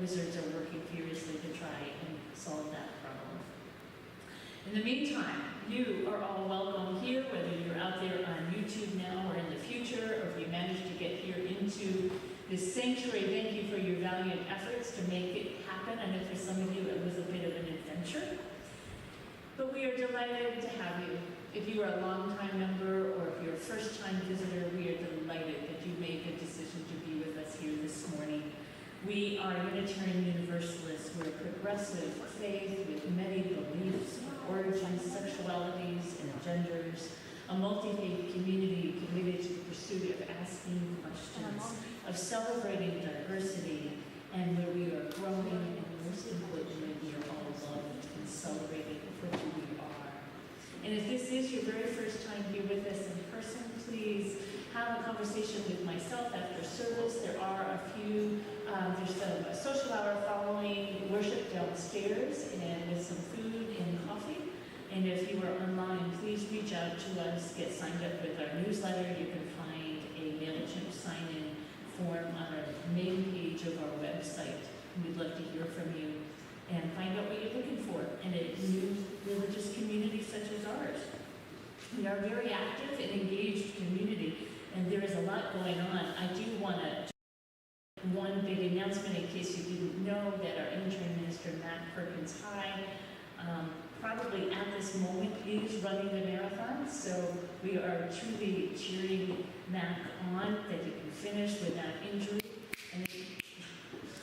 wizards are working furiously to try and solve that problem. In the meantime, you are all welcome here, whether you're out there on YouTube now or in the future, or if you managed to get here into this sanctuary. Thank you for your valiant efforts to make it happen. I know for some of you it was a bit of an adventure, but we are delighted to have you. If you are a long-time member or if you're a first-time visitor, we are delighted that you made the decision to be with us here this morning. We are Unitarian Universalists. We're a progressive faith with many beliefs, origins, sexualities, and genders. A multi-faith community committed to the pursuit of asking questions, of celebrating diversity, and where we are growing, and most importantly, we are all loved and celebrated for who we are. And if this is your very first time here with us in person, please have a conversation with myself after service. There are a few, there's a social hour following worship downstairs and with some food and coffee. And if you are online, please reach out to us, get signed up with our newsletter. You can find a MailChimp sign-in form on our main page of our website. We'd love to hear from you and find out what you're looking for in a new religious community such as ours. We are a very active and engaged community, and there is a lot going on. I do want to one big announcement in case you didn't know that our interim minister, Matt Perkins High, probably at this moment is running the marathon. So we are truly cheering Matt on that he can finish without injury. And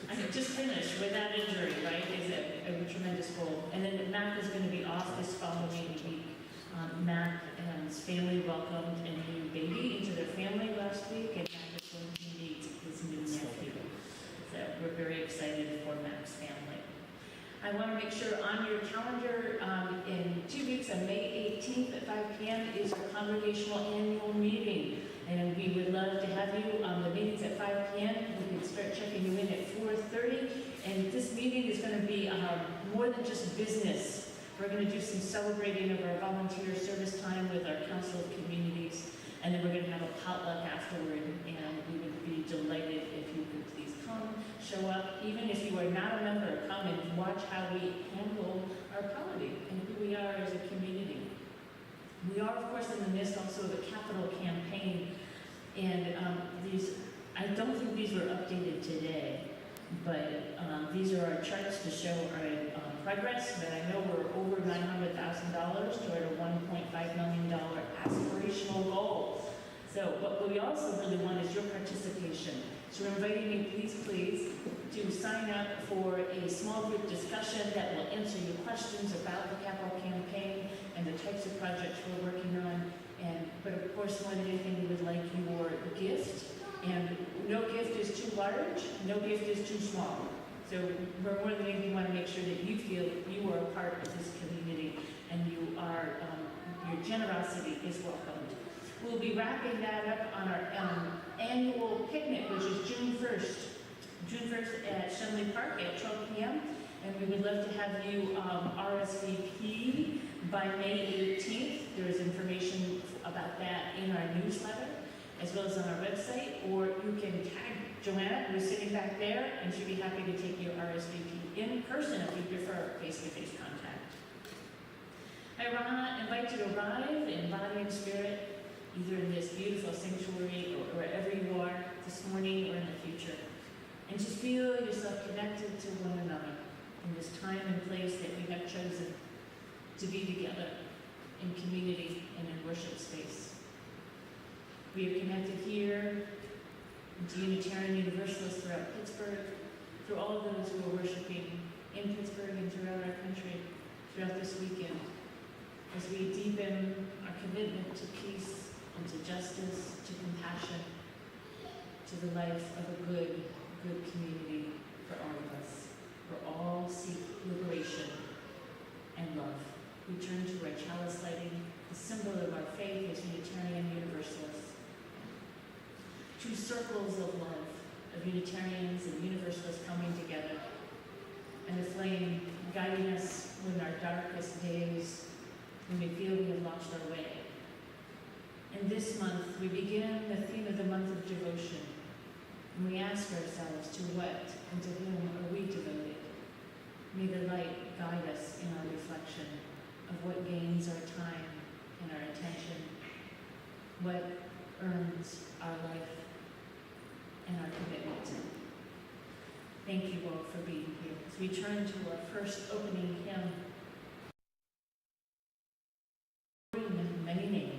I mean, just finish without injury, right, is a tremendous goal. And then Matt is going to be off this following week. Matt and his family welcomed a new baby into their family last week, and Matt is going to meet his new nephew. So we're very excited for Matt's family. I want to make sure on your calendar, in 2 weeks on May 18th at 5 p.m. is our congregational annual meeting. And we would love to have you. The meeting's at 5 p.m. We can start checking you in at 4:30. And this meeting is going to be more than just business. We're going to do some celebrating of our volunteer service time with our Council of Communities. And then we're going to have a potluck afterward. And we would be delighted if you could please come, show up. Even if you are not a member, come and watch how we handle our polity and who we are as a community. We are, of course, in the midst also of a capital campaign, and I don't think these were updated today, but these are our charts to show our progress, but I know we're over $900,000 toward a $1.5 million aspirational goal. So what we also really want is your participation. So we're inviting you, please, to sign up for a small group discussion that will answer your questions about the capital campaign and the types of projects we're working on. But of course, more than anything, we would like your gift. And no gift is too large, no gift is too small. So we're more than anything want to make sure that you feel you are a part of this community and you are, your generosity is welcomed. We'll be wrapping that up on our annual picnic, which is June 1st. June 1st at Shenley Park at 12 p.m. And we would love to have you RSVP by May 18th. There is information about that in our newsletter, as well as on our website, or you can tag Joanna, who's sitting back there, and she'd be happy to take your RSVP in person if you prefer face-to-face contact. I want to invite you to arrive in body and spirit, either in this beautiful sanctuary or wherever you are this morning or in the future. And just feel yourself connected to one another in this time and place that we have chosen to be together in community and in worship space. We are connected here to Unitarian Universalists throughout Pittsburgh, through all of those who are worshiping in Pittsburgh and throughout our country throughout this weekend, as we deepen our commitment to peace and to justice, to compassion, to the life of a good community for all of us. For all seek liberation and love. We turn to our chalice lighting, the symbol of our faith as Unitarian Universalists. Two circles of love, of Unitarians and Universalists coming together, and a flame guiding us in our darkest days when we feel we have lost our way. And this month, we begin the theme of the month of devotion. And we ask ourselves, to what and to whom are we what gains our time and our attention, what earns our life and our commitment. Thank you all for being here. As we turn to our first opening hymn, Many Names.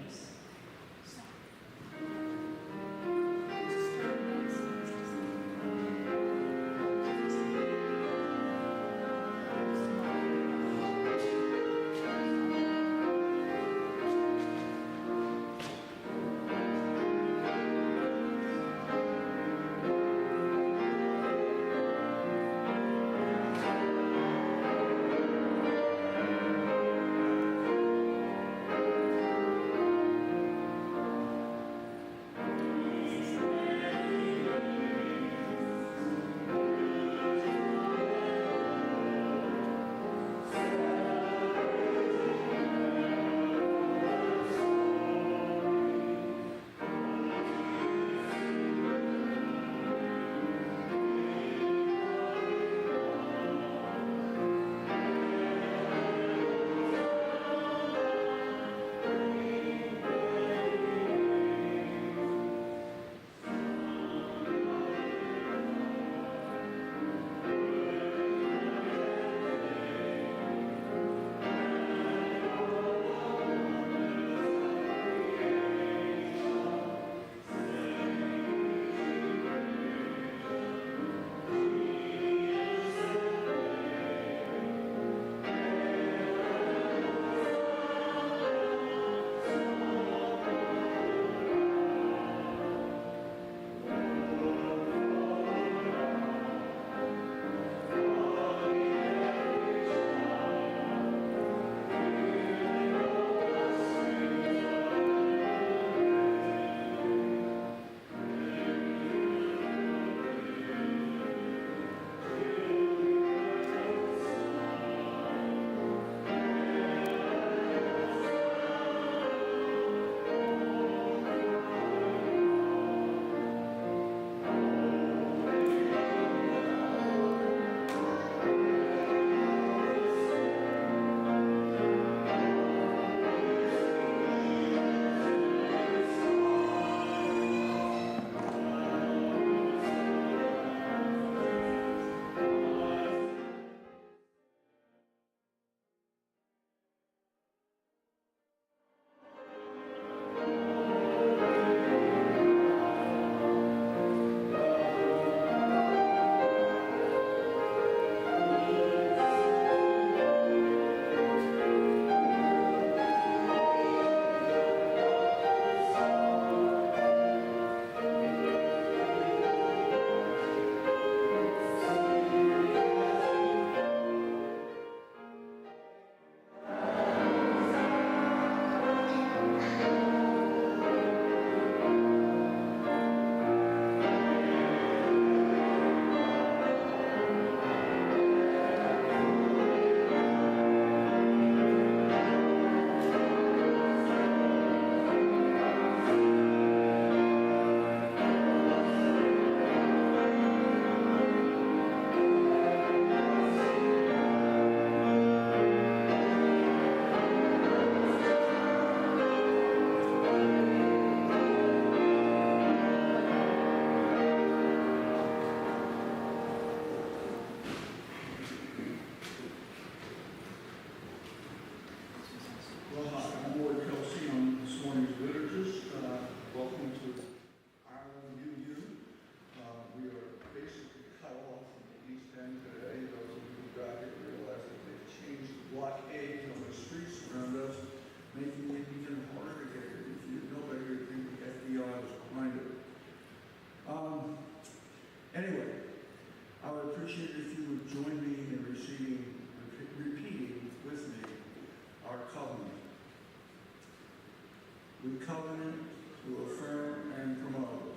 We covenant to affirm and promote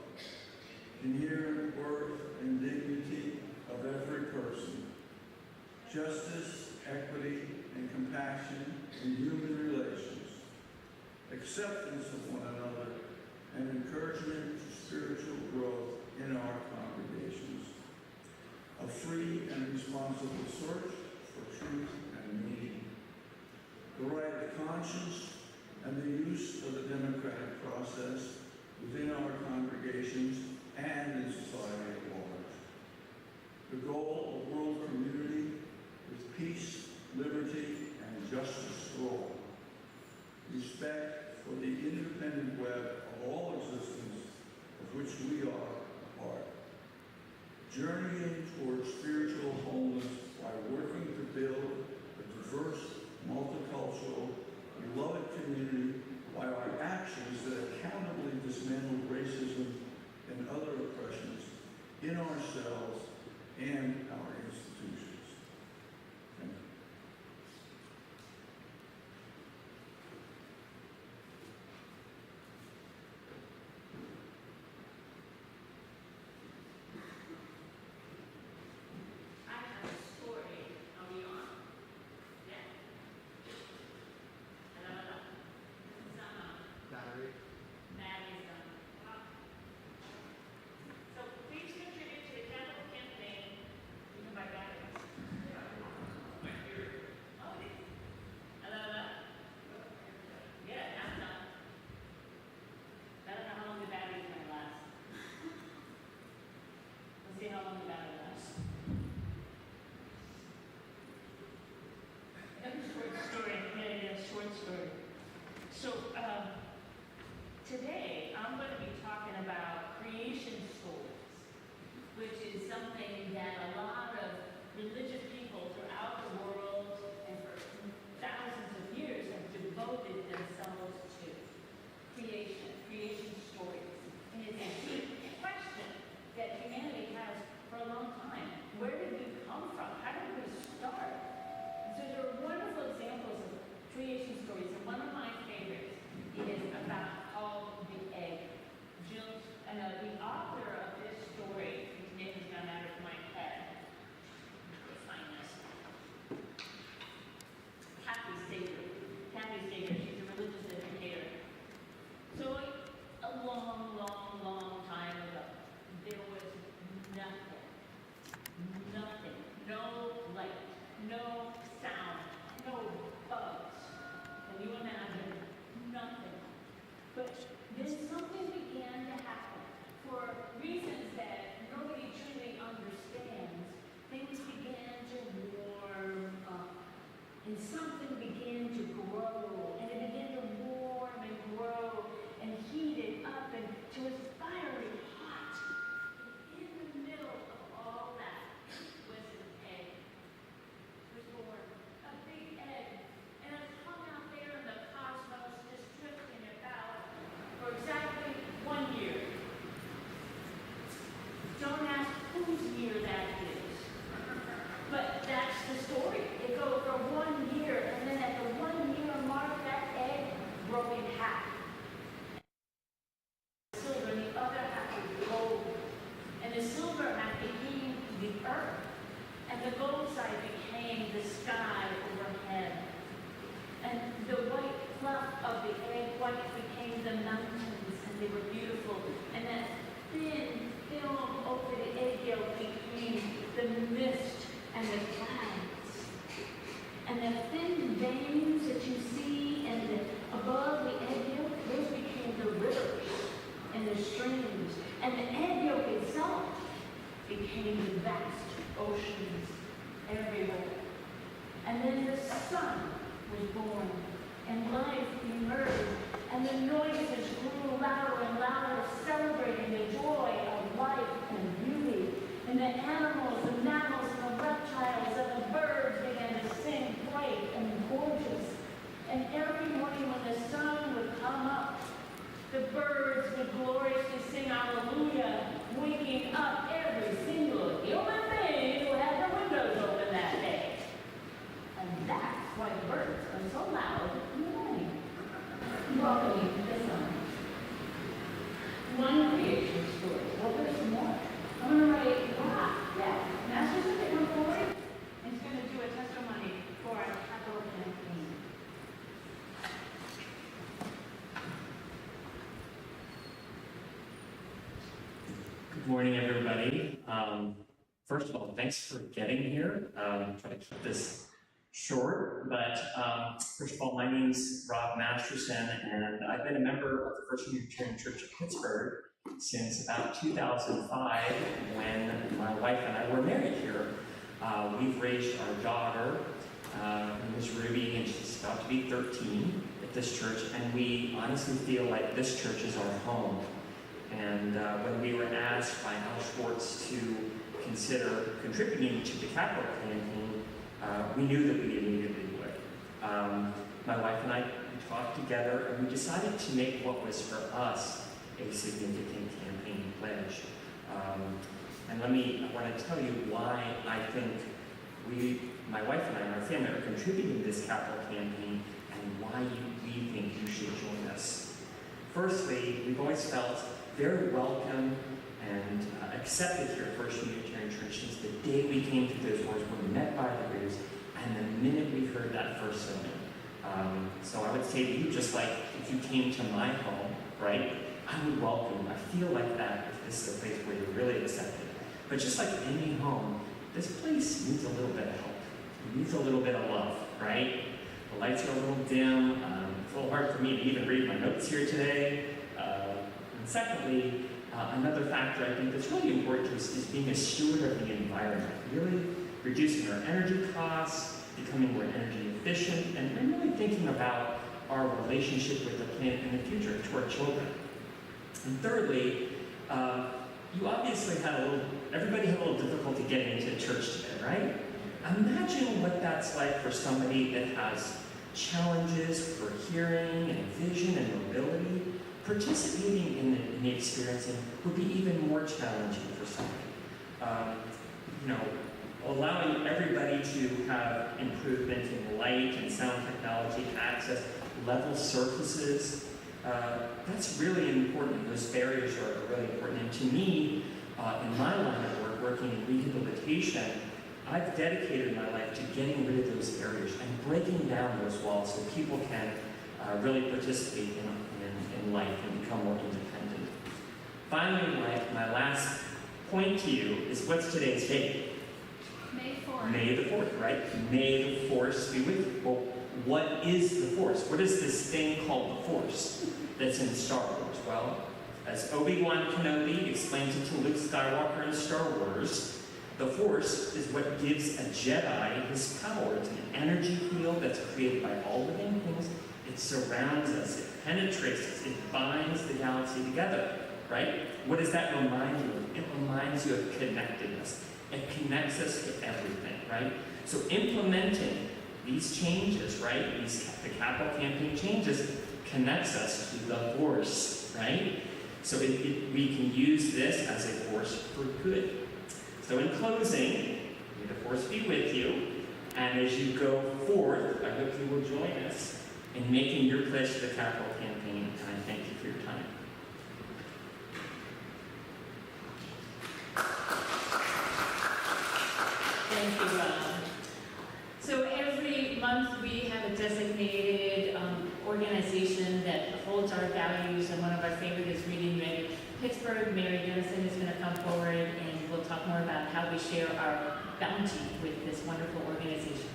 inherent worth and dignity of every person, justice, equity, and compassion in human relations, acceptance of one another, and encouragement to spiritual growth in our congregations, a free and responsible search for truth and meaning, the right of conscience, and the use of the democratic process within our congregations and in society at large. The goal of world community is peace, liberty, and justice for all. Respect for the independent web of all existence of which we are a part. Journeying towards spiritual wholeness by working to build a diverse, multicultural, beloved community by our actions that accountably dismantle racism and other oppressions in ourselves and our institutions. Thank you. I have a story. Are we on? Yeah. Hello. It's not on. Battery. Maddie's on. So please contribute to the capital campaign. You can buy batteries. Oh, it is. Hello. Yeah, that's done. I don't know how long the battery's gonna last. Let's see how long the battery lasts. Short story, yeah, short story. So, today I'm going to be talking about creation stories, which is something that a lot of religious people throughout the world and for thousands of years have devoted themselves to. Creation stories. And it's a deep question that humanity has for a long time. Where did we come from? How did we start? So there are wonderful examples of creation stories, and one of my favorites is about called The Egg. The author of this story, whose name has gone out of my head, let me find this. Kathy Sager, she's a religious educator. So a long, long, long time ago, there was nothing, no light, no sound, no bugs. Can you imagine? Nothing. But then something began to happen. For reasons that nobody truly understands, things began to warm up. And something began to grow. And it began to warm and grow and heat it up until it was fiery hot. And in the middle of all that was an egg. Was born, a big egg, and it hung out there in the cosmos, just drifting about for exactly 1 year. Don't ask whose year that is, but that's the story. It goes for 1 year, and then at the 1 year mark, that egg broke in half. Silver, and the other half was gold, and the silver half became the earth. And the gold side became the sky overhead. And the white fluff of the egg white became the mountains, and they were beautiful. And that thin film over the egg yolk became the mist and the clouds. And the thin veins that you see above the egg yolk, those became the rivers and the streams. And the egg yolk itself became the vast oceans everywhere. And then the sun was born, and life emerged, and the noises grew louder and louder, celebrating the joy of life and beauty. And the animals, the mammals, and the reptiles, and the birds began to sing bright and gorgeous. And every morning when the sun would come up, the birds would gloriously sing hallelujah, waking up every single human being who had the windows open that day. And that's why birds are so loud in the morning. Welcome you to the sun. One creation story. Well, there's some more. I'm going to write, yeah. Master Sister, come forward. And he's going to do a testimony for our capital campaign. Good morning, everybody. First of all, thanks for getting here. Try to keep this short, but first of all, my name's Rob Masterson, and I've been a member of the First Unitarian Church of Pittsburgh since about 2005, when my wife and I were married here. We've raised our daughter, Miss Ruby, and she's about to be 13 at this church, and we honestly feel like this church is our home. And when we were asked by Al Schwartz to consider contributing to the capital campaign, we knew that we immediately would. My wife and I talked together, and we decided to make what was for us a significant campaign pledge. And I want to tell you why I think my wife and I and our family are contributing to this capital campaign, and why we think you should join us. Firstly, we've always felt very welcome and accepted here at First Unitarian Church since the day we came through those doors, when we met by the readers, and the minute we heard that first sermon. So I would say to you, just like if you came to my home, right, I would welcome you. I feel like that if this is a place where you're really accepted. But just like any home, this place needs a little bit of help. It needs a little bit of love, right? The lights are a little dim. It's a little hard for me to even read my notes here today. And secondly, another factor I think that's really important to us is being a steward of the environment, really reducing our energy costs, becoming more energy efficient, and really thinking about our relationship with the planet in the future to our children. And thirdly, you obviously everybody had a little difficulty getting into church today, right? Imagine what that's like for somebody that has challenges for hearing and vision and mobility. Participating in the experiencing would be even more challenging for somebody. Allowing everybody to have improvement in light and sound technology, access, level surfaces, that's really important. Those barriers are really important. And to me, in my line of work, working in rehabilitation, I've dedicated my life to getting rid of those barriers and breaking down those walls so people can really participate in life and become more independent. Finally, my last point to you is, what's today's date? May 4th. May the 4th, right? May the Force be with you. Well, what is the Force? What is this thing called the Force that's in Star Wars? Well, as Obi-Wan Kenobi explains it to Luke Skywalker in Star Wars, the Force is what gives a Jedi his power. It's an energy field that's created by all living things. It surrounds us, it penetrates us, it binds the galaxy together, right? What does that remind you of? It reminds you of connectedness. It connects us to everything, right? So implementing these changes, right, the capital campaign changes, connects us to the Force, right? So we can use this as a force for good. So in closing, may the Force be with you, and as you go forth, I hope you will join us in making your pledge to the capital campaign, and I thank you for your time. Thank you, Rob. So every month we have a designated organization that holds our values, and one of our favorite is Reading Ready Pittsburgh. Mary Dennison is going to come forward, and we'll talk more about how we share our bounty with this wonderful organization.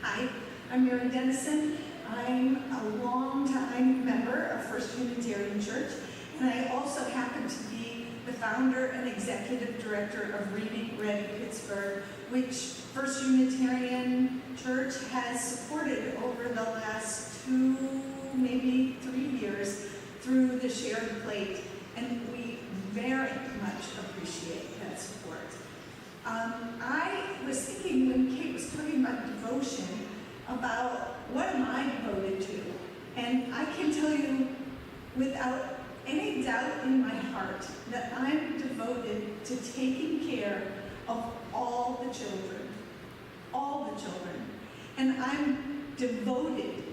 Hi, I'm Mary Dennison. I'm a longtime member of First Unitarian Church, and I also happen to be the founder and executive director of Reading Ready Pittsburgh, which First Unitarian Church has supported over the last 2, maybe 3 years through the Shared Plate, and we very much appreciate that support. I was thinking when Kate was talking about devotion, about what am I devoted to? And I can tell you without any doubt in my heart that I'm devoted to taking care of all the children. All the children. And I'm devoted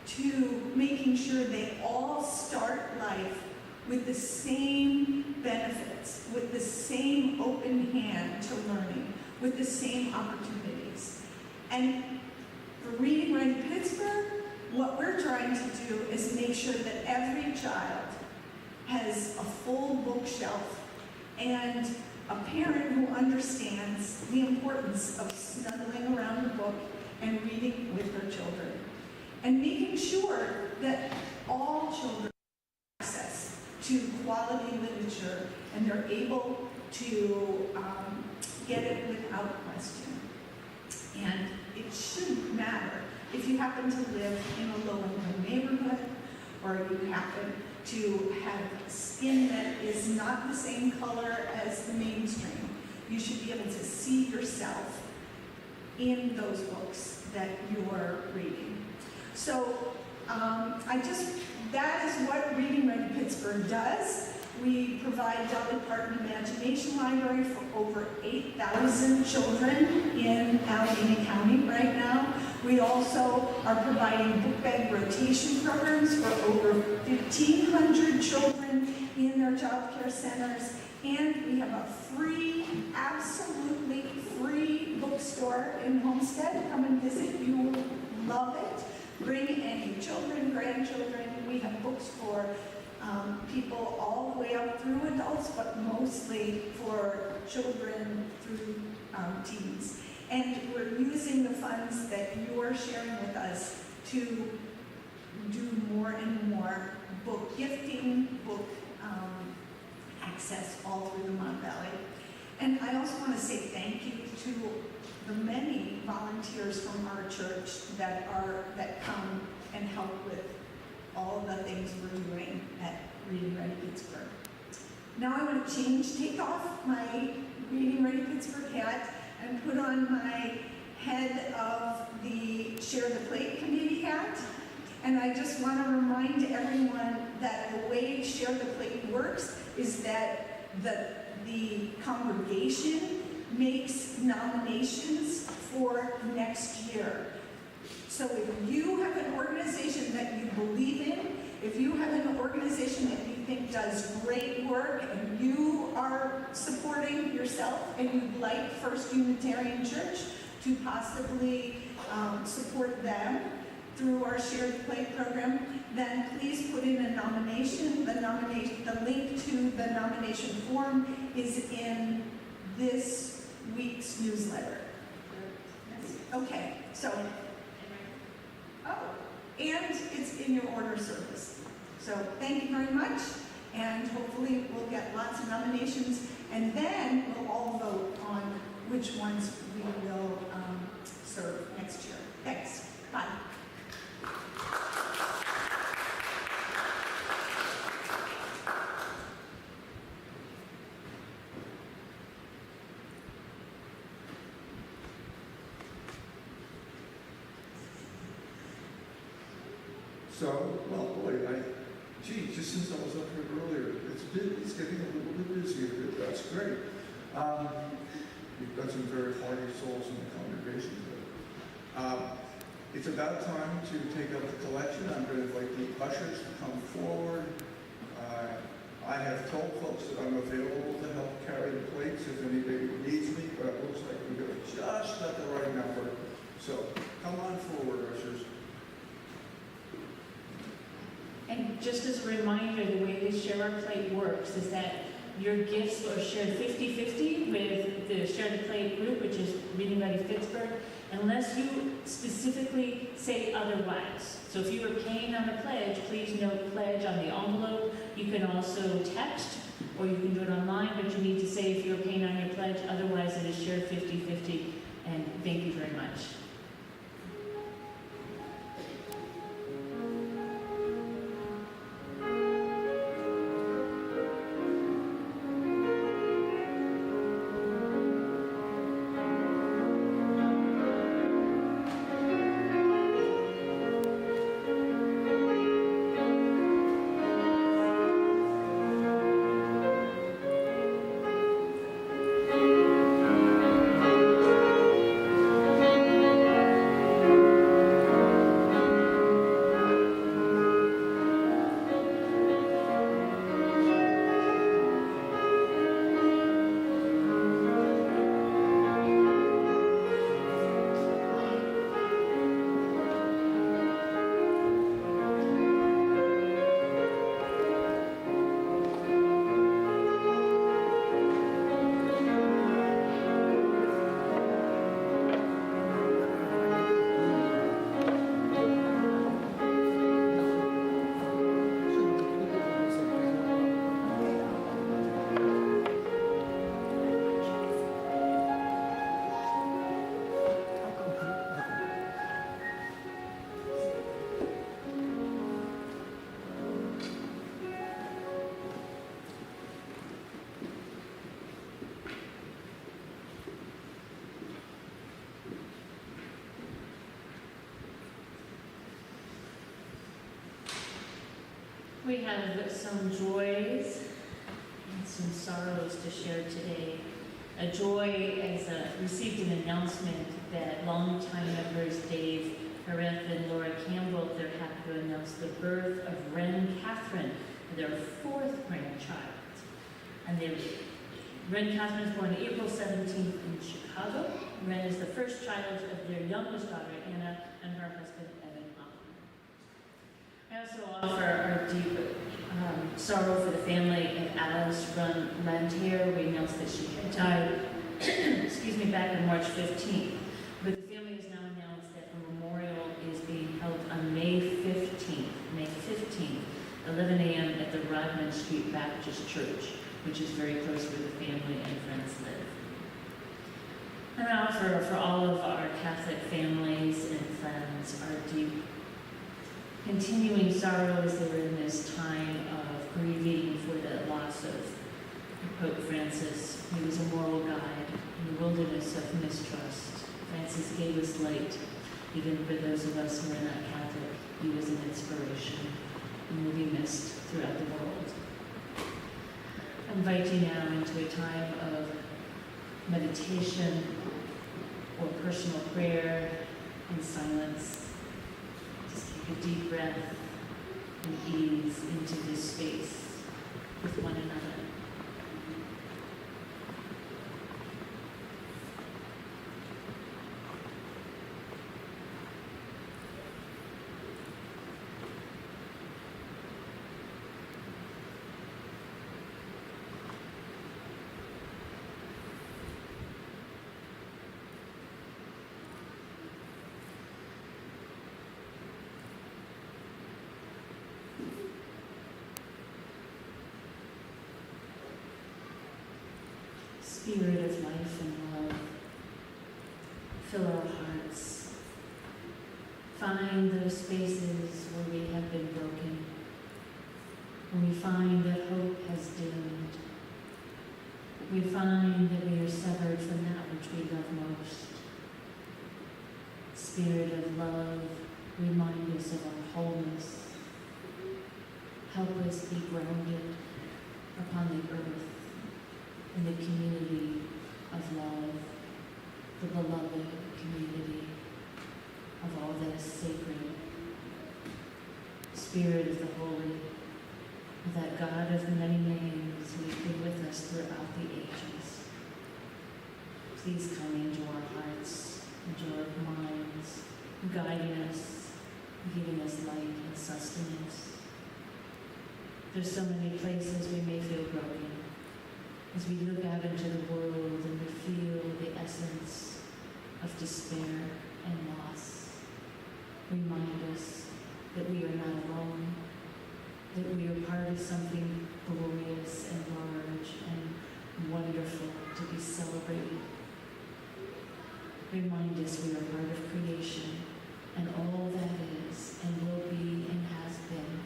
to making sure they all start life with the same benefits, with the same open hand to learning, with the same opportunities. And for Reading Ready Pittsburgh, what we're trying to do is make sure that every child has a full bookshelf and a parent who understands the importance of snuggling around the book and reading with her children, and making sure that all children have access to quality literature and they're able to get it without question. And it shouldn't matter if you happen to live in a low-income neighborhood, or you happen to have skin that is not the same color as the mainstream. You should be able to see yourself in those books that you're reading. So that is what Reading Ready Pittsburgh does. We provide Dolly Parton Imagination Library for over 8,000 children in Allegheny County right now. We also are providing book bag rotation programs for over 1,500 children in their child care centers. And we have a free, absolutely free bookstore in Homestead. Come and visit, you will love it. Bring any children, grandchildren. We have books for people all the way up through adults, but mostly for children through teens. And we're using the funds that you're sharing with us to do more and more book gifting, book access all through the Mon Valley. And I also want to say thank you to the many volunteers from our church that come and help with all the things we're doing at Reading Ready Pittsburgh. Now I want to take off my Reading Ready Pittsburgh hat and put on my head of the Share the Plate Committee hat. And I just want to remind everyone that the way Share the Plate works is that the congregation makes nominations for next year. So if you have an organization that you believe in, if you have an organization that you think does great work and you are supporting yourself and you'd like First Unitarian Church to possibly support them through our Shared Plate program, then please put in a nomination. The link to the nomination form is in this week's newsletter. Okay, so, and it's in your order service. So thank you very much, and hopefully we'll get lots of nominations, and then we'll all vote on which ones we will serve next year. Thanks. Bye. So, well, boy, just since I was up here earlier, it's getting a little bit busier, but that's great. We've got some very hardy souls in the congregation today. It's about time to take up the collection. I'm going to invite the ushers to come forward. I have told folks that I'm available to help carry the plates if anybody needs me, but it looks like we've got just got the right number. So come on forward, ushers. And just as a reminder, the way the Share Our Plate works is that your gifts are shared 50-50 with the Share the Plate group, which is Reading Ready Pittsburgh, unless you specifically say otherwise. So if you are paying on a pledge, please note pledge on the envelope. You can also text, or you can do it online, but you need to say if you're paying on your pledge, otherwise it is shared 50-50, and thank you very much. We have some joys and some sorrows to share today. A joy as received an announcement that longtime members Dave Hareth and Laura Campbell, they're happy to announce the birth of Ren Catherine, their fourth grandchild. And Ren Catherine was born April 17th in Chicago. Ren is the first child of their youngest daughter, Anna, and her husband, Evan Hoffman. I also offer our deep sorrow for the family of Alice Run Lantier. We announced that she had died, excuse me, back on March 15th. But the family has now announced that a memorial is being held on May 15th, 11 a.m. at the Rodman Street Baptist Church, which is very close where the family and friends live. And I offer for all of our Catholic families and friends our deep continuing sorrow as they were in this time of grieving for the loss of Pope Francis. He was a moral guide in the wilderness of mistrust. Francis gave us light, even for those of us who are not Catholic. He was an inspiration and will be missed throughout the world. I invite you now into a time of meditation or personal prayer in silence. Just take a deep breath and ease into this space with one another. Spirit of life and love, fill our hearts. Find those spaces where we have been broken, when we find that hope has dimmed. We find that we are severed from that which we love most. Spirit of love, remind us of our wholeness. Help us be grounded upon the earth, in the community of love, the beloved community of all that is sacred. Spirit of the Holy, that God of many names who has been with us throughout the ages. Please come into our hearts, into our minds, guiding us, giving us light and sustenance. There's so many places we may feel broken. As we look out into the world and we feel the essence of despair and loss, remind us that we are not alone, that we are part of something glorious and large and wonderful to be celebrated. Remind us we are part of creation and all that is and will be and has been.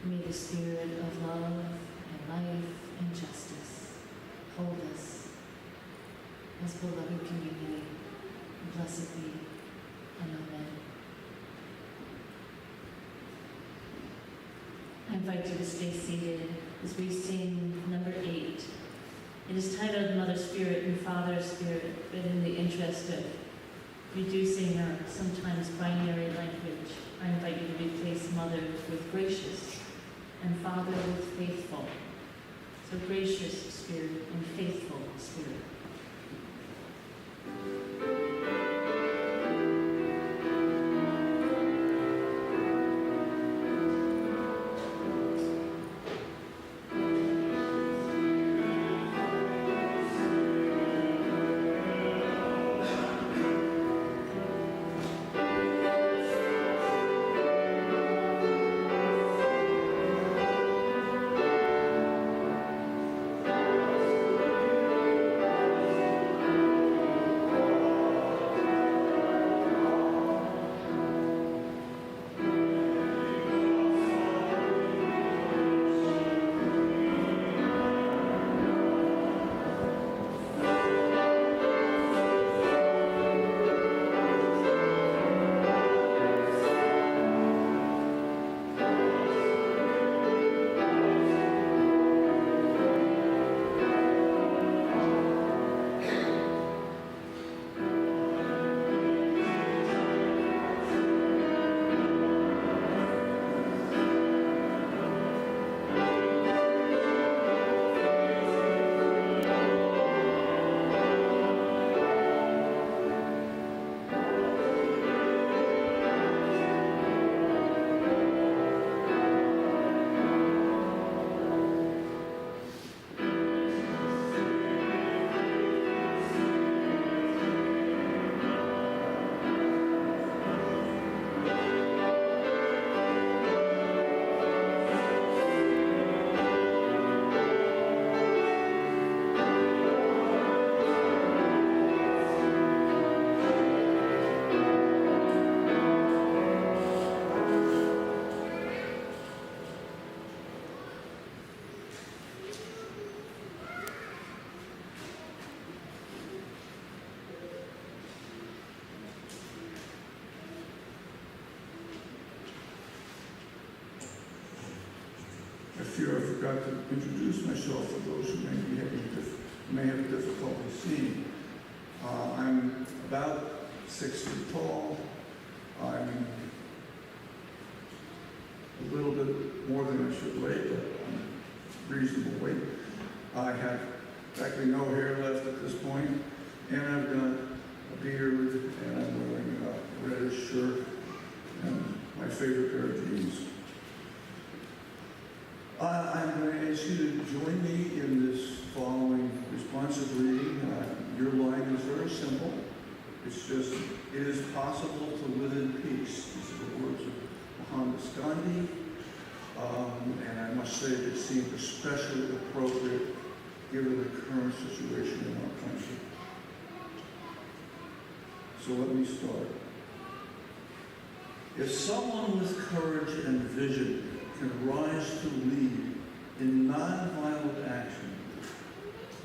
May the spirit of love and life and justice hold us as beloved community. Blessed be, and amen. I invite you to stay seated as we sing number 8. It is titled Mother Spirit and Father Spirit, but in the interest of reducing our sometimes binary language, I invite you to replace mother with gracious and Father with faithful. So gracious Spirit and faithful Spirit. fear I forgot to introduce myself for those who may have difficulty seeing. I'm about 6 feet tall. I'm a little bit more than I should weigh, but I'm reasonable weight. I have practically no hair left at this point, and I've got a beard, and I'm wearing a reddish shirt and my favorite pair of jeans. I'm going to ask you to join me in this following responsive reading. Your line is very simple. It's just, it is possible to live in peace. These are the words of Mohandas Gandhi. And I must say they seem especially appropriate given the current situation in our country. So let me start. If someone with courage and vision can rise to lead in nonviolent action,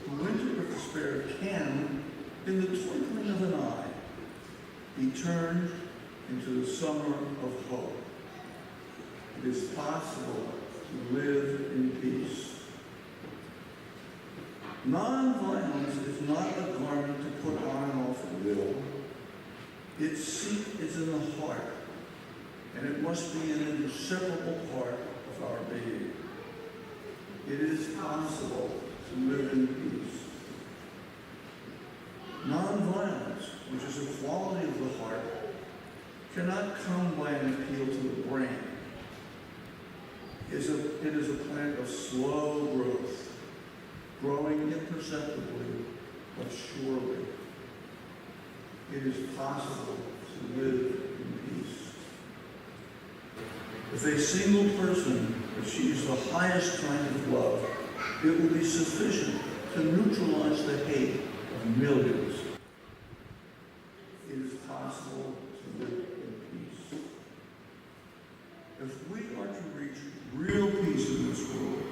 the winter of despair can, in the twinkling of an eye, be turned into the summer of hope. It is possible to live in peace. Nonviolence is not a garment to put on and off at will. Its seat is in the heart, and it must be an inseparable part of our being. It is possible to live in peace. Nonviolence, which is a quality of the heart, cannot come by an appeal to the brain. It is a plant of slow growth, growing imperceptibly but surely. It is possible to live in peace. If a single person achieves the highest kind of love, it will be sufficient to neutralize the hate of millions. It is possible to live in peace. If we are to reach real peace in this world,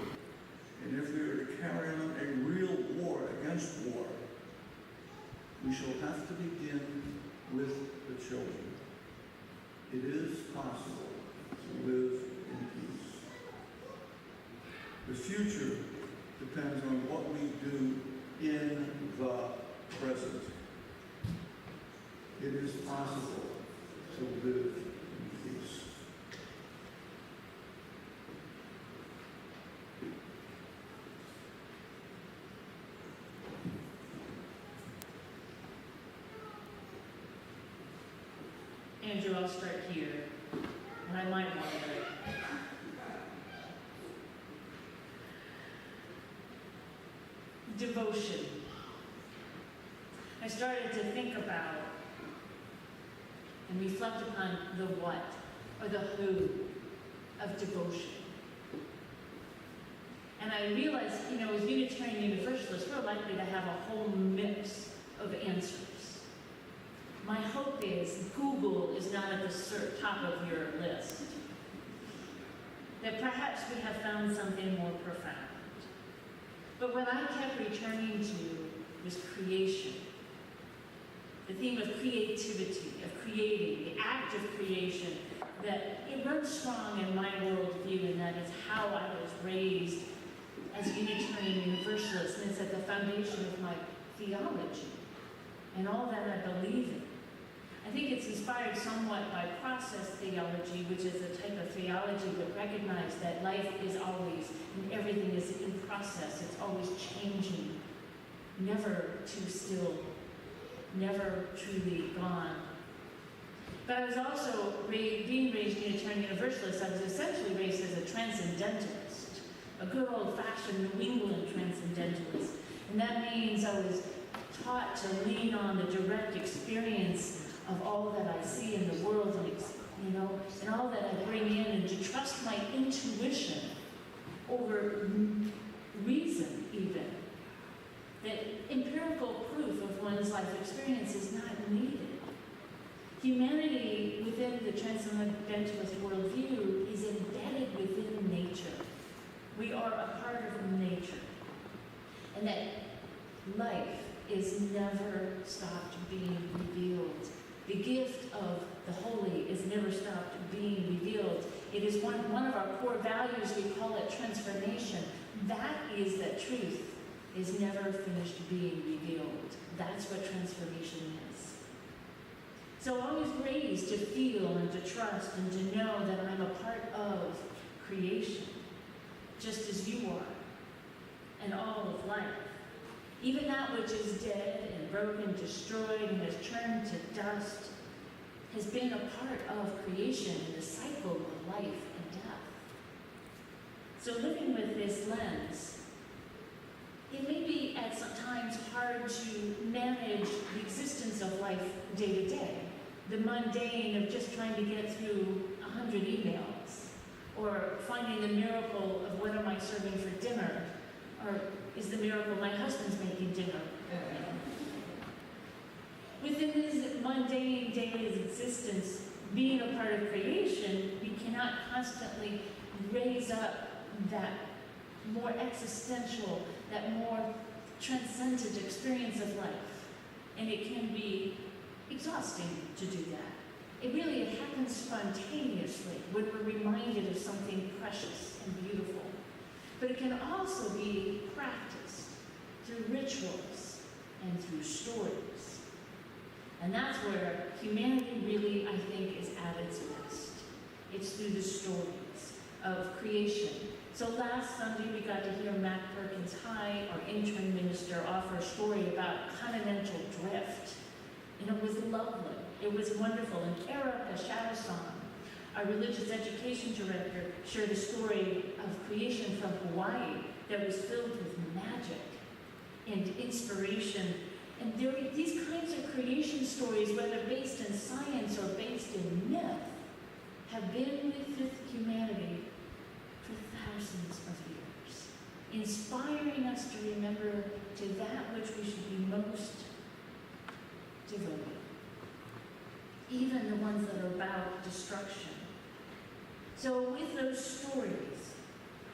and if we are to carry on a real war against war, we shall have to begin with the children. It is possible to live in peace. The future depends on what we do in the present. It is possible to live in peace. Andrew, I'll start here, and I might want to. Devotion. I started to think about and reflect upon the what, or the who, of devotion. And I realized, as Unitarian Universalists, we're likely to have a whole mix of answers. My hope is Google is not at the top of your list. That perhaps we have found something more profound. But what I kept returning to was creation. The theme of creativity, of creating, the act of creation, that it runs strong in my worldview, and that is how I was raised as a Unitarian Universalist, and it's at the foundation of my theology and all that I believe in. I think it's inspired somewhat by process theology, which is a type of theology that recognizes that life is always, and everything is in process, it's always changing, never too still, never truly gone. But I was also, being raised Unitarian Universalist, I was essentially raised as a transcendentalist, a good old-fashioned New England transcendentalist. And that means I was taught to lean on the direct experience of all that I see in the world, and all that I bring in, and to trust my intuition over reason even. That empirical proof of one's life experience is not needed. Humanity within the transcendentalist worldview is embedded within nature. We are a part of nature. And that life is never stopped being revealed. The gift of the holy is never stopped being revealed. It is one of our core values as we call it transformation, that is that truth is never finished being revealed. That's what transformation is. So I was raised to feel and to trust and to know that I'm a part of creation, just as you are, and all of life. Even that which is dead and broken, destroyed, and has turned to dust, has been a part of creation in the cycle of life and death. So living with this lens, it may be at some times hard to manage the existence of life day to day, the mundane of just trying to get through 100 emails, or finding the miracle of what am I serving for dinner, or is the miracle my husband's making dinner. Within this mundane daily existence, being a part of creation, we cannot constantly raise up that more existential, that more transcendent experience of life. And it can be exhausting to do that. It happens spontaneously when we're reminded of something precious and beautiful. But it can also be practiced through rituals and through stories. And that's where humanity really, I think, is at its best. It's through the stories of creation. So last Sunday we got to hear Matt Perkins High, our interim minister, offer a story about continental drift. And it was lovely. It was wonderful. And Erica Shadowsong, our religious education director, shared a story of creation from Hawaii that was filled with magic and inspiration. And these kinds of creation stories, whether based in science or based in myth, have been with humanity for thousands of years, inspiring us to remember to that which we should be most devoted, even the ones that are about destruction. So with those stories,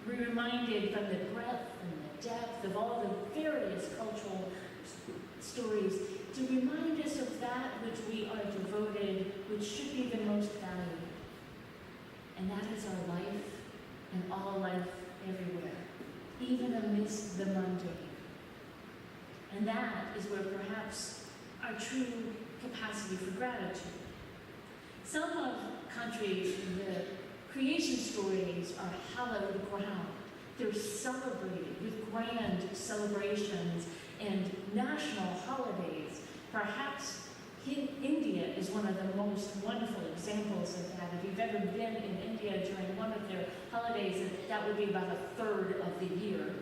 we're reminded from the breadth and the depth of all the various cultural stories to remind us of that which we are devoted, which should be the most valued. And that is our life and all life everywhere, even amidst the mundane. And that is where perhaps our true capacity for gratitude. Some of countries, the creation stories are hallowed ground. They're celebrated with grand celebrations and national holidays. Perhaps India is one of the most wonderful examples of that. If you've ever been in India during one of their holidays, that would be about a third of the year.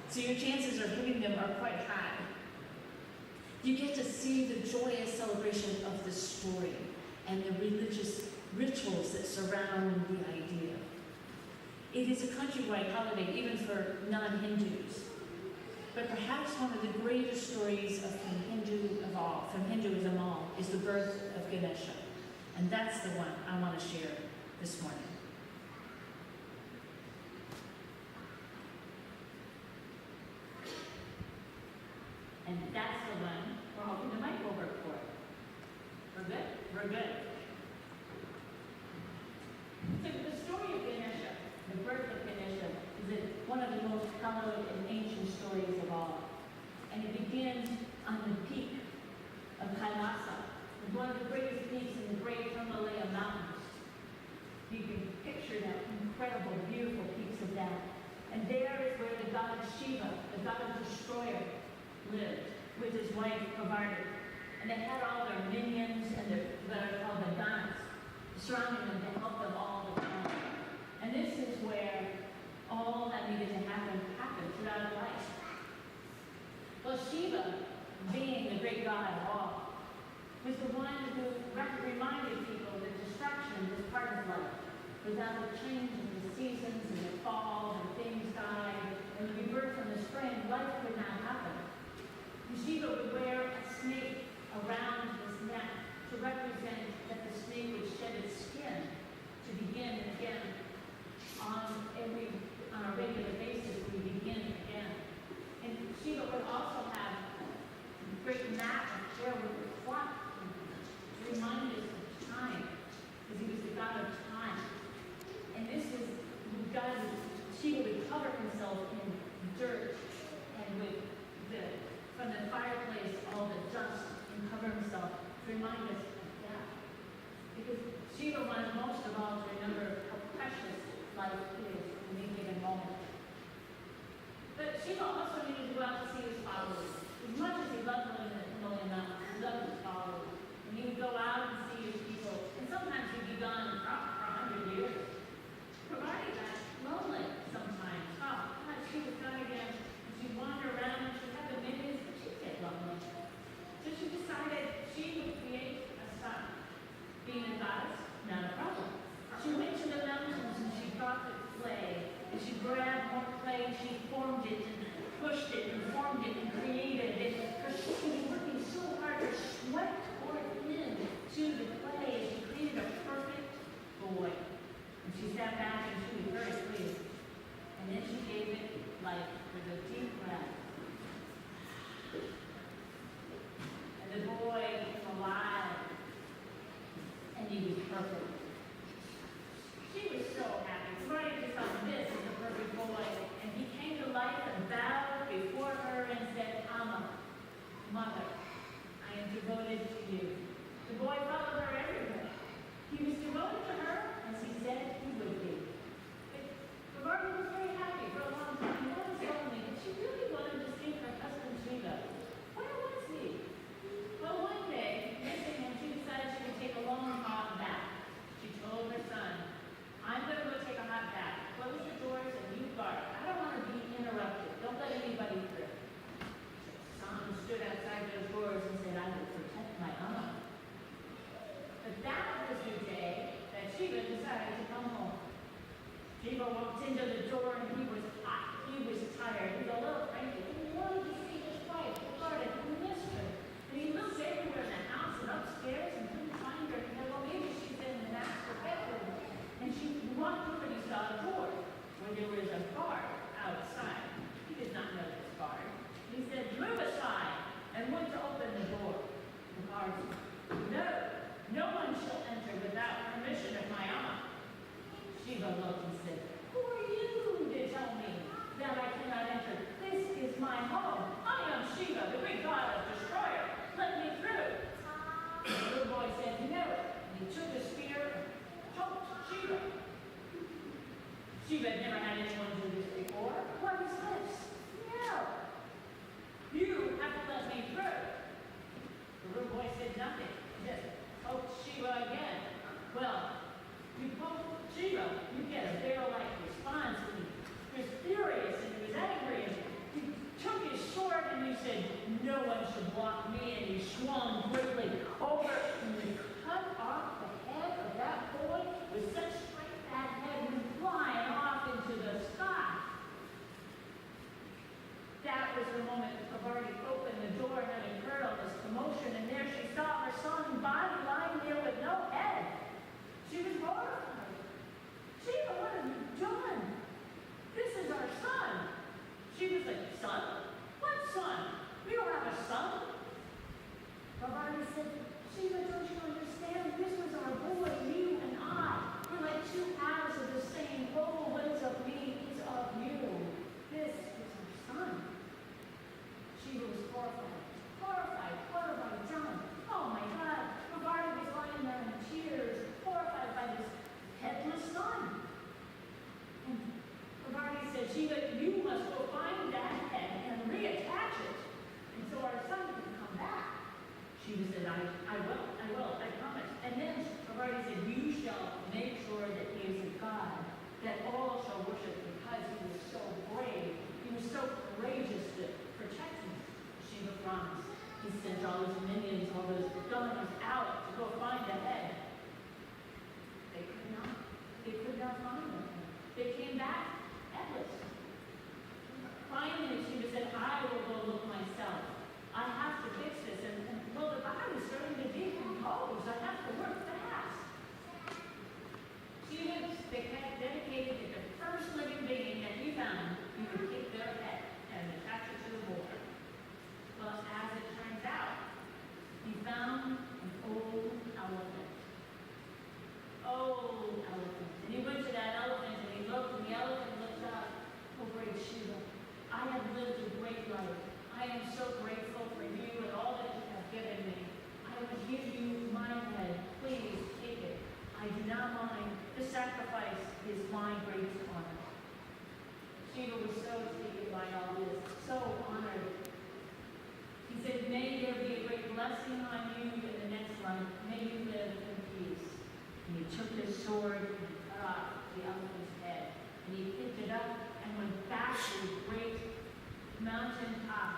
So your chances of hitting them are quite high. You get to see the joyous celebration of the story and the religious rituals that surround the idea. It is a countrywide holiday, even for non-Hindus. But perhaps one of the greatest stories of from Hinduism all, is the birth of Ganesha. And that's the one I want to share this morning. And that's the one we're hoping the mic will work for. We're good? We're good. So the story of Ganesha, the birth of Ganesha, is one of the most hallowed and ancient stories of all. And it begins on the peak of Kailasa, one of the greatest peaks in the great Himalaya mountains. You can picture that incredible, beautiful peaks of that. And there is where the god Shiva, the god of destroyer, lived with his wife Parvati. And they had all their minions and what are called the ganas surrounding them to help them all the time. And this is where all that needed to happen throughout life. Well, Shiva, being the great god of all, was the one who reminded people that destruction is part of life. Without the change in the seasons and the fall and things died and the rebirth in the spring, life could not happen. And Shiva would wear a snake around his neck to represent that the snake would shed its skin to be himself in dirt and with from the fireplace, all the dust, and cover himself to remind us of death. Because Shiva wanted most of all to remember how precious life is in any given moment. But Shiva also needed to go out to see his followers. As much as he loved living in the Himalayan mountains, he loved his followers. And he would go out and see his people, and sometimes he'd be gone for 100 years. Provided that lonely sometimes. Oh, God, she was gone again. And she'd wander around and she'd have the minions, but she'd get lonely. So she decided she would create a son. Being a goddess, not a problem. She went to the mountains and she brought the clay. And she grabbed more clay and she formed it and pushed it and formed it and created it. Because she was working so hard, her sweat poured into the clay and she created a perfect boy. And she sat back and she was very pleased. And then she gave it life with a deep breath. And the boy came alive. And he was perfect. She was so happy. Somebody just thought this is the perfect boy. And he came to life and bowed before her and said, Amma, mother, I am devoted to you. The boy followed her everywhere. He was devoted to her as he said he would be. But Barbara was very happy for a long time. No one told me that she really wanted to see her husband Shiva. Where was he? Well, one day, missing him, she decided she would take a long hot bath. She told her son, I'm going to go take a hot bath. Close the doors and you guard. I don't want to be interrupted. Don't let anybody through. So son stood outside those doors and said, I will protect my honor. But that was the day that Shiva decided to come home. Shiva walked into the door and he was hot. He was tired. He was a little cranky. He wanted to see his wife, the garden. He missed her. And he looked everywhere in the house and upstairs and couldn't find her. He said, well, maybe she's in the master bedroom. And she walked over and he saw a door where there was a guard outside. He did not know this guard. He said, move aside, and went to open the door. The guard said, no one shall enter without permission of my aunt. Shiva looked and said, who are you to tell me that I cannot enter? This is my home. I am Shiva, the great goddess destroyer. Let me through. The little boy said, no. And he took a spear and choked Shiva. Shiva had never had anyone do this before. What is this? No. You have to let me through. The little boy said nothing. He just poked Shiva again. Well, you poke Shiva, you get a bear-like response. And he was furious and he was angry. And he took his sword and he said, no one should block me. And he swung quickly over and he cut off the head of that boy with such strength that head went flying off into the sky. That was the moment that Kavarti opened the door, having heard all this commotion, and there she saw her son's body lying there with no head. She was horrified. Shiva, what have you done? This is our son. She was like, son? What son? We don't have a son. Kavarti said, Shiva, don't you understand? This was our boy, you and I. We're like two halves of the same whole. What is of me is of you. This is our son. Shiva was horrified. Horrified. What have I done? Oh my God. Kavarti was lying there in tears, horrified by this headless son. And Kavarti said, Shiva, you must go find that head and reattach it. And so our son can come back. Shiva said, I will, I promise. And then Kavarti said, you shall make sure that he is a god, that all shall worship because he was so brave. He was so courageous to protect him. Shiva promised. He sent all his minions, all those gunners out to go find the head. They could not. They could not find the head. They came back headless. you, I am so grateful for you and all that you have given me. I would give you my head. Please take it. I do not mind. The sacrifice is my great honor. Shiva was so taken by all this, so honored. He said, may there be a great blessing on you in the next life. May you live in peace. And he took his sword and cut off the elephant's head. And he picked it up and went back to the great mountain top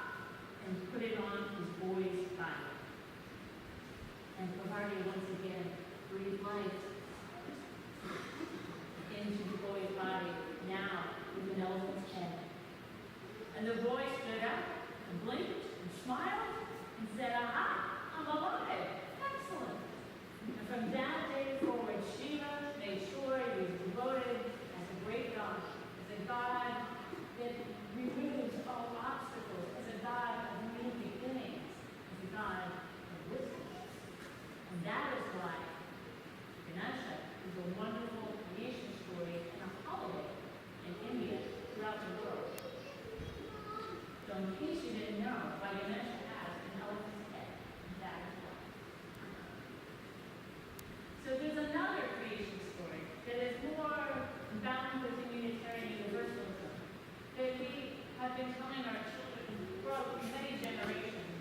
and put it on his boy's body. And Pravarti once again breathed life into the boy's body, now with an elephant's head. And the boy stood up and blinked and smiled and said, aha, I'm alive. Excellent. And from that day forward, Shiva made sure he was devoted as a great God, as a God that removes all obstacles, as a God of new beginnings, as a God of wisdom. And that is why Ganesha is a wonderful creation story and a holiday in India throughout the world. So in case you didn't know, why Ganesha has an elephant's head, and that is why. So there's another creation story that is more bound with the Unitarian Universalism that we have been telling our children for many generations.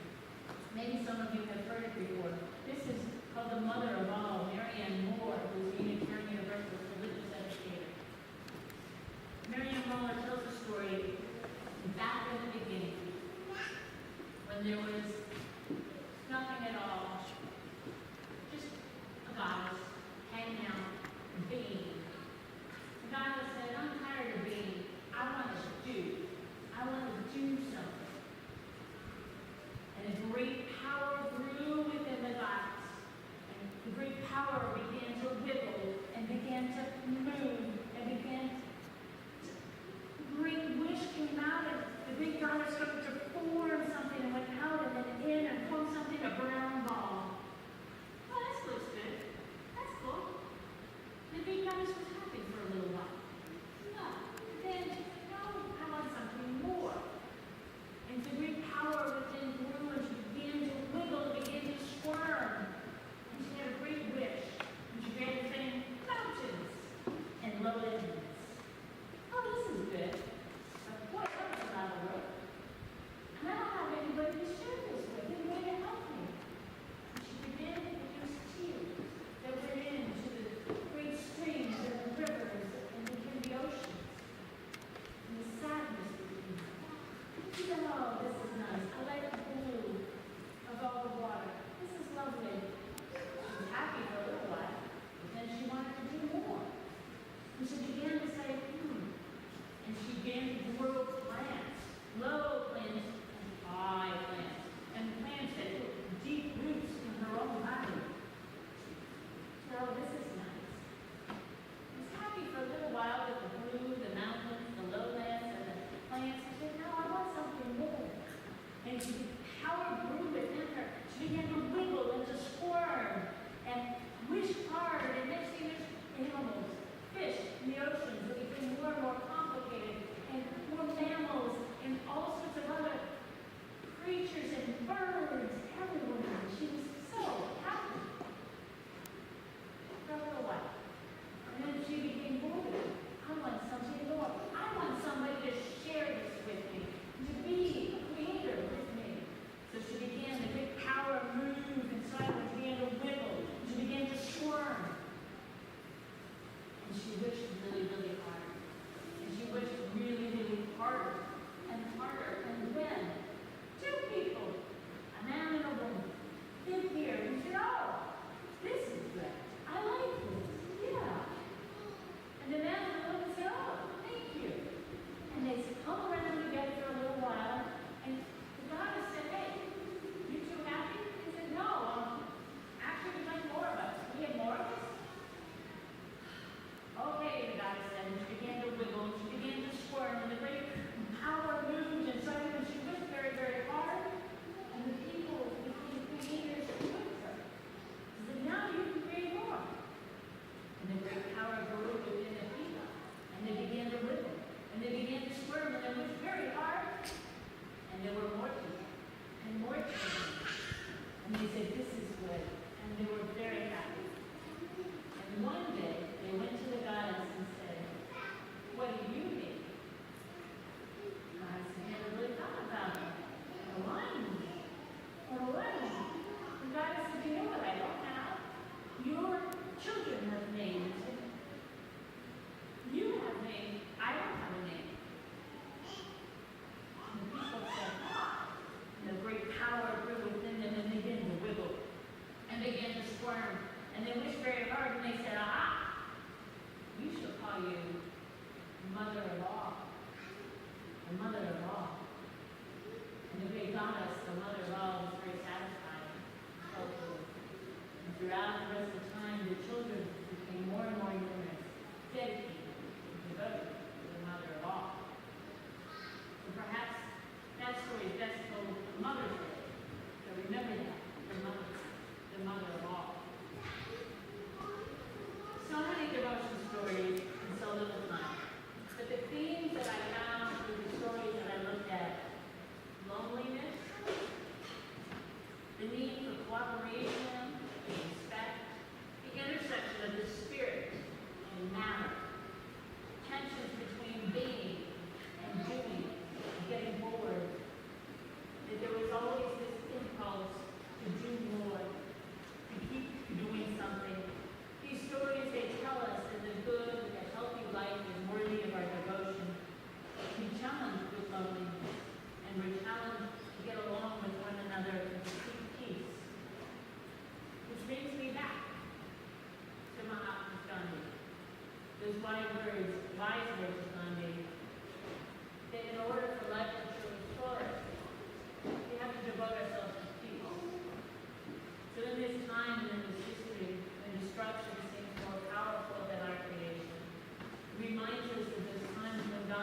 Maybe some of you have heard it before. This is called the mother of all, Marianne Moore, who is a Unitarian Universalist religious educator. Marianne Moore tells a story back in the beginning, when there was nothing at all, just a goddess hanging out and being. The goddess said, I'm tired of being. I want to do something. And a great power grew within the goddess. And the great power began to wiggle and began to move and began to, great wish came out and the big goddess started to form something and went out and then in and formed something, a brown ball.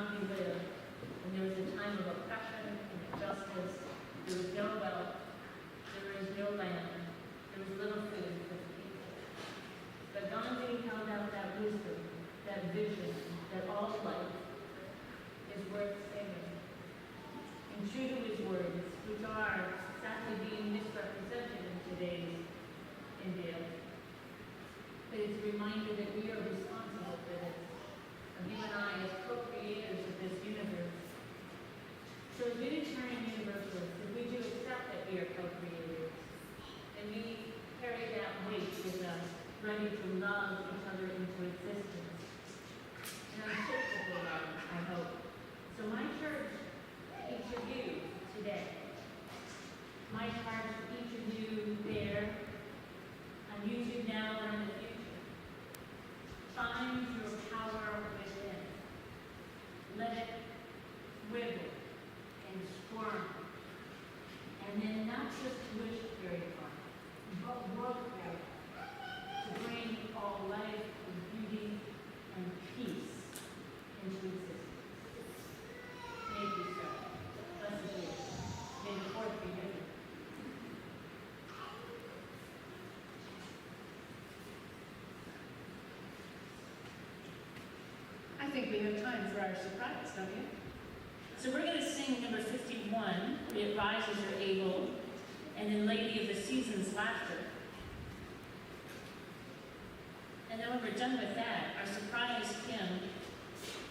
not be lived. And there was a time of oppression and injustice. There was no wealth. There was no land. There was little food for the people. But Gandhi held out that wisdom, that vision, that all life is worth saving. And true to his words, which are sadly being misrepresented in today's India, but it's a reminder that we are responsible for this, and you and I as co-creators of this universe. So as Unitarian Universalists, if we do accept that we are co-creators, and we carry that weight with us, ready to love each other into existence, and unshakable love, I hope. So my church, each of you today, my heart to each of you there, on YouTube now or in the future, find your power within. Let it wiggle and squirm. And then not just wish very far, but work very hard to bring all life and beauty and peace into existence. May it be so. Blessed be. May the Fourth be with you. I think we have time for our surprise, don't you? So we're going to sing number 51, It Rise As You're Able, and then Lady of the Seasons, Laughter. And then when we're done with that, our surprise hymn,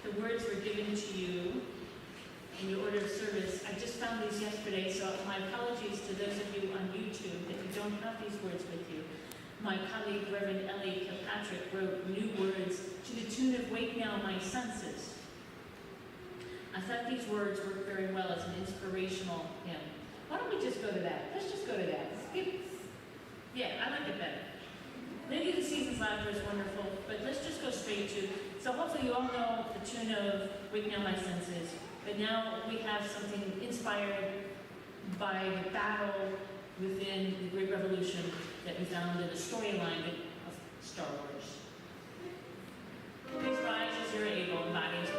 the words were given to you in your order of service. I just found these yesterday, so my apologies to those of you on YouTube that you don't have these words with you. My colleague, Reverend Ellie Kilpatrick, wrote new words to the tune of Wake Now My Senses. I thought these words worked very well as an inspirational hymn. Why don't we just go to that? Let's just go to that. Yeah, I like it better. Lady of the Seasons, Laughter is wonderful, but let's just go straight to, so hopefully you all know the tune of Wake Now My Senses, but now we have something inspired by the battle within the Great Revolution that we found in the storyline of Star Wars. Please rise as you're able, and bodies.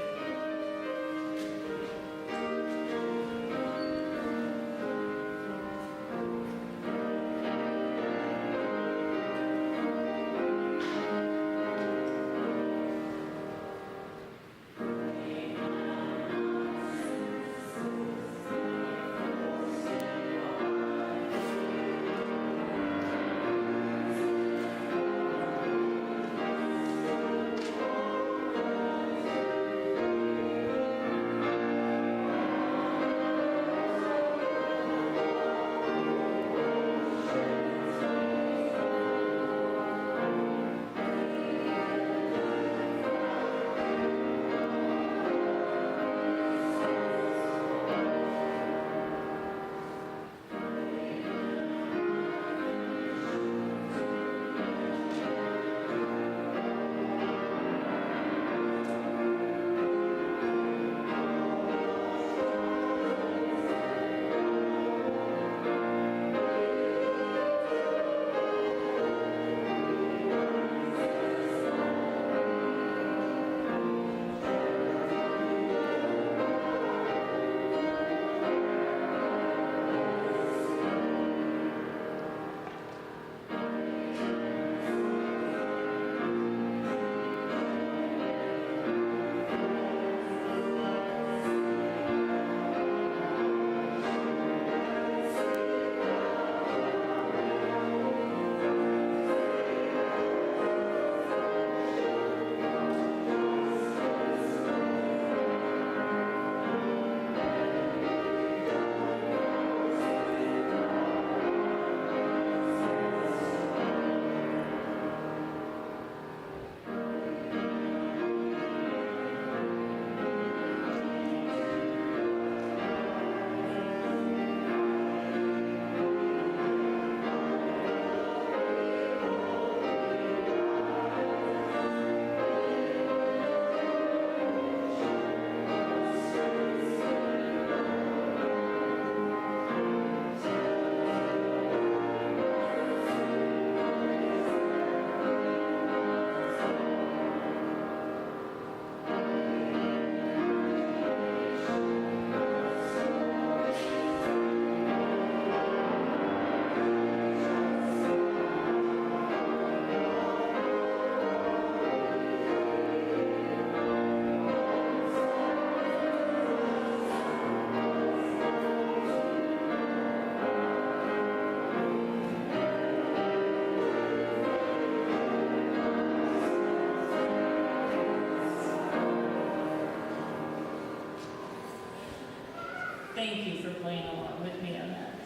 Thank you for playing along with me on that.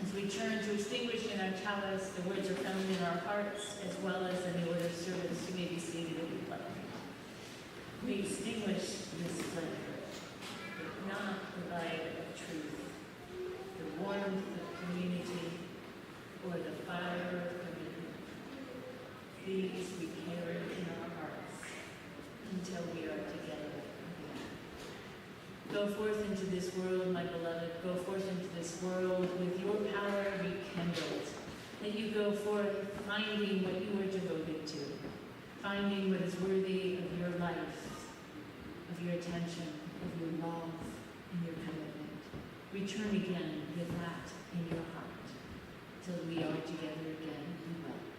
As we turn to extinguish in our chalice, the words are found in our hearts as well as in the order of service. You may be seated if you'd like. We extinguish this flicker, but not the light of truth, the warmth of community, or the fire of commitment. These we carry in our hearts until we are together again. Go forth into this world, my beloved. Go forth into this world with your power rekindled. That you go forth finding what you are devoted to, finding what is worthy of your life, of your attention, of your love, and your commitment. Return again with that in your heart till we are together again in love.